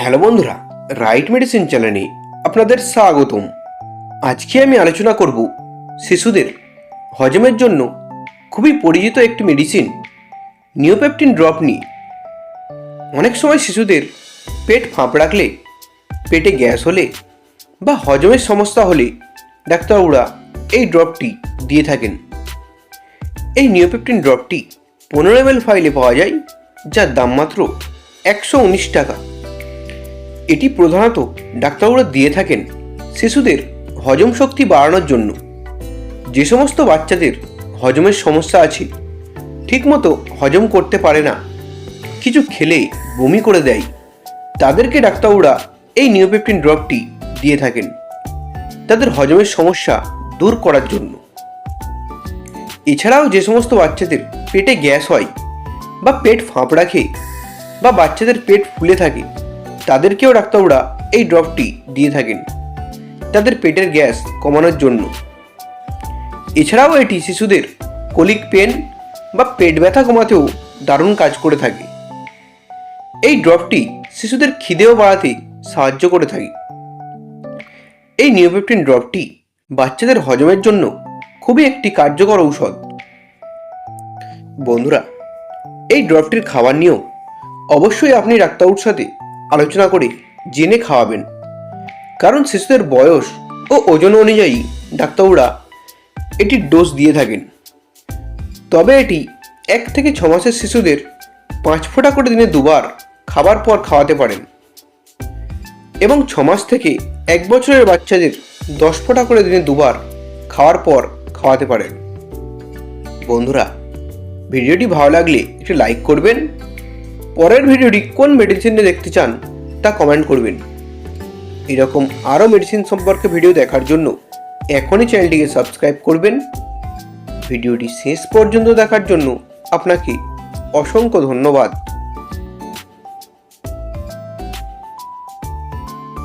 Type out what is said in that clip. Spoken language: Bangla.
হ্যালো বন্ধুরা, রাইট মেডিসিন চ্যানেলে আপনাদের স্বাগতম। আজকে আমি আলোচনা করব শিশুদের হজমের জন্য খুবই পরিচিত একটি মেডিসিন নিওপেপটিন ড্রপ নিয়ে। অনেক সময় শিশুদের পেট ফাঁপ রাখলে, পেটে গ্যাস হলে বা হজমের সমস্যা হলে ডাক্তারবাবুরা এই ড্রপটি দিয়ে থাকেন। এই নিওপেপটিন ড্রপটি 15 ml ফাইলে পাওয়া যায়, যার দাম মাত্র 119 টাকা। এটি প্রধানত ডাক্তারবাবুরা দিয়ে থাকেন শিশুদের হজম শক্তি বাড়ানোর জন্য। যে সমস্ত বাচ্চাদের হজমের সমস্যা আছে, ঠিকমতো হজম করতে পারে না, কিছু খেলে বমি করে দেয়, তাদেরকে ডাক্তারবাবুরা এই নিওপেপটিন ড্রপটি দিয়ে থাকেন তাদের হজমের সমস্যা দূর করার জন্য। এছাড়াও যে সমস্ত বাচ্চাদের পেটে গ্যাস হয় বা পেট ফাঁপ রাখে বা বাচ্চাদের পেট ফুলে থাকে, তাদেরকেও ডাক্তারবাবুরা এই ড্রপটি দিয়ে থাকেন তাদের পেটের গ্যাস কমানোর জন্য। এছাড়াও এটি শিশুদের কোলিক পেন বা পেট ব্যথা কমাতেও দারুণ কাজ করে থাকে। এই ড্রপটি শিশুদের খিদেও বাড়াতে সাহায্য করে থাকে। এই নিওপেপটিন ড্রপটি বাচ্চাদের হজমের জন্য খুবই একটি কার্যকর ঔষধ। বন্ধুরা, এই ড্রপটির খাবার নিয়েও অবশ্যই আপনি ডাক্তারবাবুর সাথে আলোচনা করে জেনে খাওয়াবেন, কারণ শিশুদের বয়স ও ওজন অনুযায়ী ডাক্তারবাবুরা এটির ডোজ দিয়ে থাকেন। তবে এটি 1 থেকে 6 মাসের শিশুদের 5 ফোঁটা করে দিনে 2 বার খাবার পর খাওয়াতে পারেন এবং 6 মাস থেকে 1 বছরের বাচ্চাদের 10 ফোঁটা করে দিনে 2 বার খাওয়ার পর খাওয়াতে পারেন। বন্ধুরা, ভিডিওটি ভালো লাগলে একটু লাইক করবেন। পরের ভিডিওটি কোন মেডিসিন নিয়ে দেখতে চান তা কমেন্ট করবেন। এরকম আরও মেডিসিন সম্পর্কে ভিডিও দেখার জন্য এখনই চ্যানেলটিকে সাবস্ক্রাইব করবেন। ভিডিওটি শেষ পর্যন্ত দেখার জন্য আপনাকে অসংখ্য ধন্যবাদ।